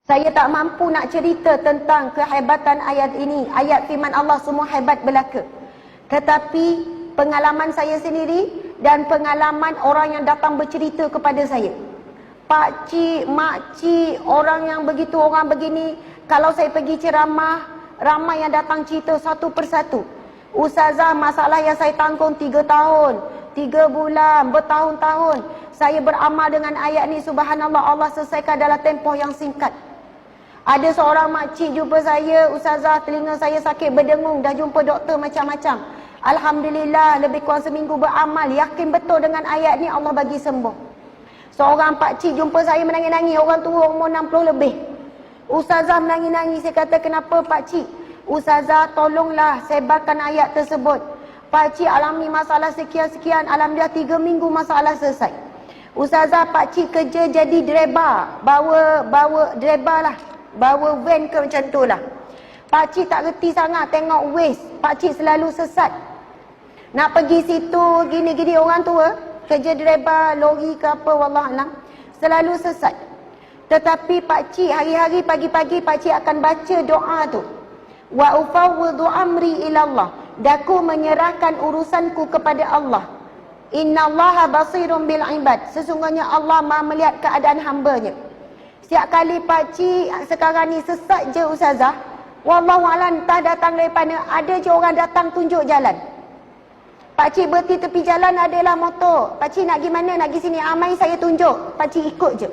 Saya tak mampu nak cerita tentang kehebatan ayat ini. Ayat firman Allah semua hebat belaka. Tetapi pengalaman saya sendiri dan pengalaman orang yang datang bercerita kepada saya. Pak cik, mak cik, orang yang begitu, orang begini. Kalau saya pergi ceramah, ramai yang datang cerita satu persatu. Ustazah, masalah yang saya tanggung 3 tahun, 3 bulan, bertahun-tahun. Saya beramal dengan ayat ni, subhanallah, Allah selesaikan dalam tempoh yang singkat. Ada seorang makcik jumpa saya, Ustazah, telinga saya sakit berdengung, dah jumpa doktor macam-macam. Alhamdulillah, lebih kurang seminggu beramal, yakin betul dengan ayat ni Allah bagi sembuh. Seorang pakcik jumpa saya menangis-nangis, orang tua umur 60 lebih. Ustazah menangis-nangis, saya kata, kenapa pakcik? Ustazah, tolonglah sebarkan ayat tersebut. Pakcik alami masalah sekian-sekian, alhamdulillah 3 minggu masalah selesai. Ustazah, pakcik kerja jadi driver, bawa driver lah, bawa van ke macam tu lah. Pakcik tak reti sangat tengok waste, pakcik selalu sesat. Nak pergi situ, gini-gini, orang tua, kerja driver, lori ke apa, wallahualam, selalu sesat. Tetapi pakcik hari-hari pagi-pagi pakcik akan baca doa tu. Wa ufawwidu amri ilallah. Daku menyerahkan urusanku kepada Allah. Innallaha basirun bil ibad. Sesungguhnya Allah Maha melihat keadaan hamba-Nya. Setiap kali pakcik sekarang ni sesat je Ustazah, wallahualam, entah datang daripada, ada je orang datang tunjuk jalan. Pakcik berhenti tepi jalan, adalah motor. Pakcik nak pergi mana, nak pergi sini, amai saya tunjuk. Pakcik ikut je.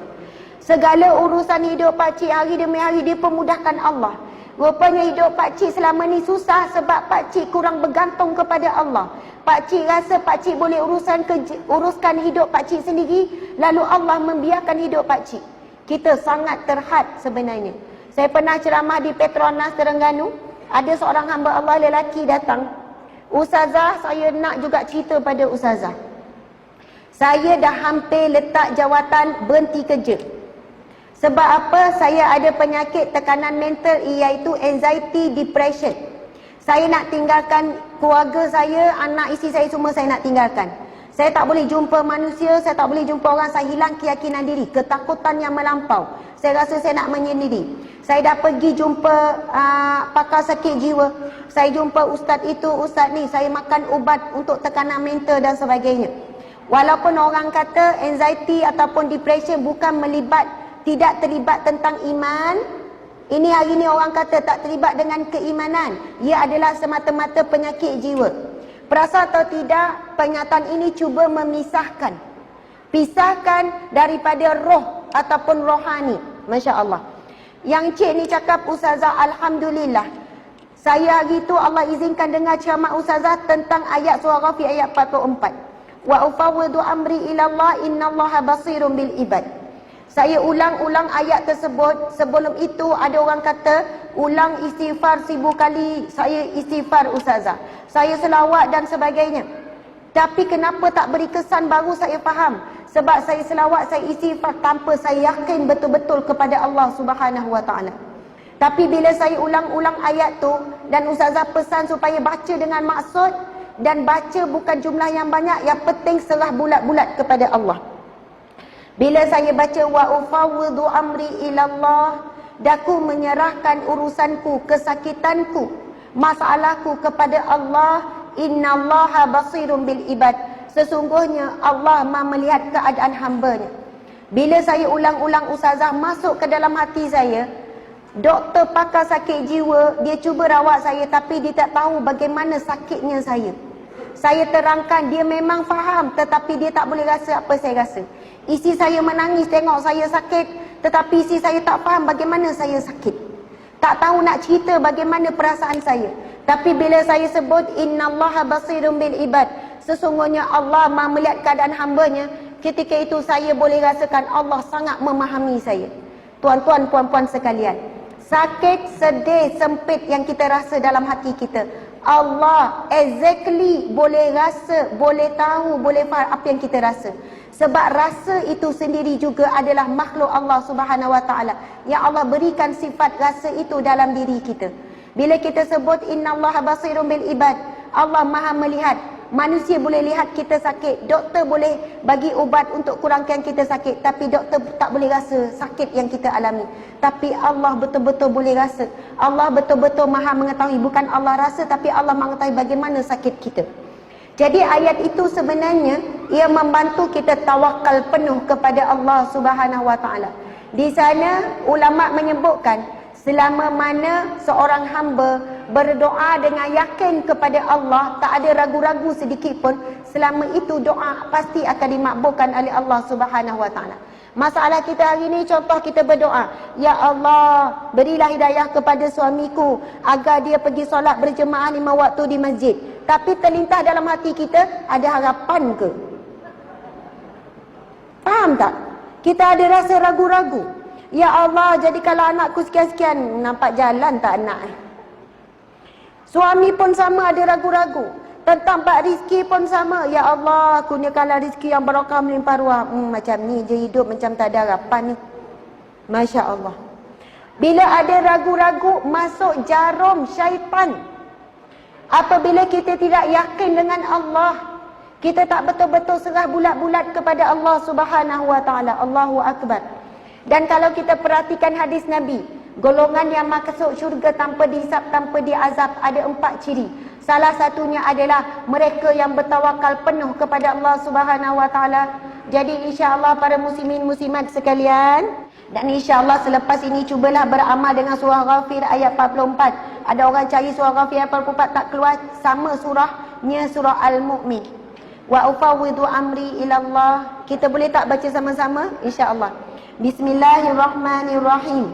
Segala urusan hidup pakcik hari demi hari dipermudahkan Allah. Rupanya hidup pakcik selama ni susah sebab pakcik kurang bergantung kepada Allah. Pakcik rasa pakcik boleh uruskan hidup pakcik sendiri, lalu Allah membiarkan hidup pakcik. Kita sangat terhad sebenarnya. Saya pernah ceramah di Petronas Terengganu. Ada seorang hamba Allah lelaki datang. Ustazah, saya nak juga cerita pada Ustazah. Saya dah hampir letak jawatan berhenti kerja. Sebab apa? Saya ada penyakit tekanan mental, iaitu anxiety, depression. Saya nak tinggalkan keluarga saya, anak isteri saya semua saya nak tinggalkan. Saya tak boleh jumpa manusia, saya tak boleh jumpa orang, saya hilang keyakinan diri, ketakutan yang melampau. Saya rasa saya nak menyendiri. Saya dah pergi jumpa pakar sakit jiwa. Saya jumpa ustaz itu, ustaz ni, saya makan ubat untuk tekanan mental dan sebagainya. Walaupun orang kata anxiety ataupun depression bukan tidak terlibat tentang iman. Ini hari ni orang kata tak terlibat dengan keimanan. Ia adalah semata-mata penyakit jiwa. Perasa atau tidak, pernyataan ini cuba memisahkan. Pisahkan daripada roh ataupun rohani. Masya Allah. Yang cik ni cakap, Ustazah, Alhamdulillah, saya hari tu Allah izinkan dengar ceramah Ustazah tentang ayat surah Ghafir ayat 44. Wa ufawwidu amri ilallah innallaha basirun bil ibad. Saya ulang-ulang ayat tersebut. Sebelum itu ada orang kata, ulang istighfar 1000 kali. Saya istighfar Ustazah, saya selawat dan sebagainya. Tapi kenapa tak beri kesan, baru saya faham. Sebab saya selawat, saya istighfar tanpa saya yakin betul-betul kepada Allah Subhanahu Wa Taala. Tapi bila saya ulang-ulang ayat tu, dan Ustazah pesan supaya baca dengan maksud, dan baca bukan jumlah yang banyak, yang penting serah bulat-bulat kepada Allah. Bila saya baca wa ufawwidu amri ilallah, daku menyerahkan urusanku, kesakitanku, masalahku kepada Allah. Innallaha basirun bil ibad. Sesungguhnya Allah Maha melihat keadaan hamba-Nya. Bila saya ulang-ulang Ustazah, masuk ke dalam hati saya. Doktor pakar sakit jiwa, dia cuba rawat saya, tapi dia tak tahu bagaimana sakitnya saya. Saya terangkan, dia memang faham, tetapi dia tak boleh rasa apa saya rasa. Isteri saya menangis tengok saya sakit, tetapi isteri saya tak faham bagaimana saya sakit. Tak tahu nak cerita bagaimana perasaan saya. Tapi bila saya sebut innallaha basirun bil ibad, sesungguhnya Allah Maha melihat keadaan hamba-Nya, ketika itu saya boleh rasakan Allah sangat memahami saya. Tuan-tuan, puan-puan sekalian, sakit, sedih, sempit yang kita rasa dalam hati kita, Allah exactly boleh rasa, boleh tahu, boleh faham apa yang kita rasa. Sebab rasa itu sendiri juga adalah makhluk Allah Subhanahu Wa Taala, yang Allah berikan sifat rasa itu dalam diri kita. Bila kita sebut innallaha basirun bil ibad, Allah Maha melihat, Manusia boleh lihat kita sakit, doktor boleh bagi ubat untuk kurangkan kita sakit, tapi doktor tak boleh rasa sakit yang kita alami. Tapi Allah betul-betul boleh rasa. Allah betul-betul maha mengetahui. Bukan Allah rasa, tapi Allah mengetahui bagaimana sakit kita. Jadi ayat itu sebenarnya ia membantu kita tawakal penuh kepada Allah Subhanahu Wa Taala. Di sana ulama menyebutkan selama mana seorang hamba berdoa dengan yakin kepada Allah, tak ada ragu-ragu sedikit pun, selama itu doa pasti akan dimakbulkan oleh Allah Subhanahu Wa Taala. Masalah kita hari ini, contoh kita berdoa, ya Allah, berilah hidayah kepada suamiku agar dia pergi solat berjemaah 5 waktu di masjid. Tapi terlintas dalam hati kita, ada harapan ke? Faham tak? Kita ada rasa ragu-ragu. Ya Allah, jadikanlah anakku sekian-sekian. Nampak jalan tak anak? Suami pun sama ada ragu-ragu. Tentang bab rezeki pun sama. Ya Allah, kurniakanlah rezeki yang barakah melimpah ruah. Macam ni je hidup, macam tak ada harapan ni. Masya Allah. Bila ada ragu-ragu, masuk jarum syaitan. Apabila kita tidak yakin dengan Allah, kita tak betul-betul serah bulat-bulat kepada Allah Subhanahu Wa Taala. Allahu Akbar. Dan kalau kita perhatikan hadis Nabi, golongan yang masuk syurga tanpa dihisap, tanpa diazab, ada 4 ciri. Salah satunya adalah mereka yang bertawakal penuh kepada Allah Subhanahu Wa Taala. Jadi insya-Allah para muslimin muslimat sekalian, dan insya-Allah selepas ini cubalah beramal dengan surah Ghafir ayat 44. Ada orang cari surah Ghafir ayat 44 tak keluar, sama surahnya surah Al-Mu'min. Wa ufawwidu amri ila Allah. Kita boleh tak baca sama-sama? Insya-Allah. Bismillahirrahmanirrahim.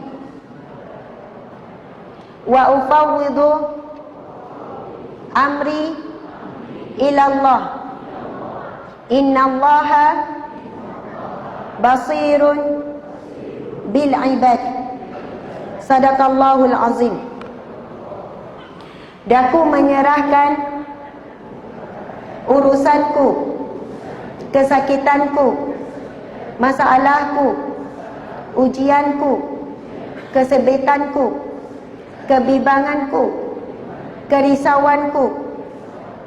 Wa ufawwidu amri ila Allah. Innallaha basirun bil ibad. Sadaqallahul azim. Daku menyerahkan urusanku, kesakitanku, masalahku, ujianku, kesebitanku, kebimbanganku, kerisauanku,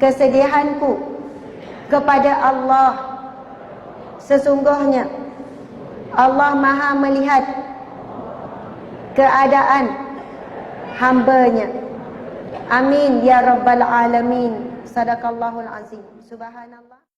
kesedihanku kepada Allah. Sesungguhnya Allah Maha melihat keadaan hamba-Nya. Amin ya rabbal alamin. Sadaqallahul azim. Subhanallah.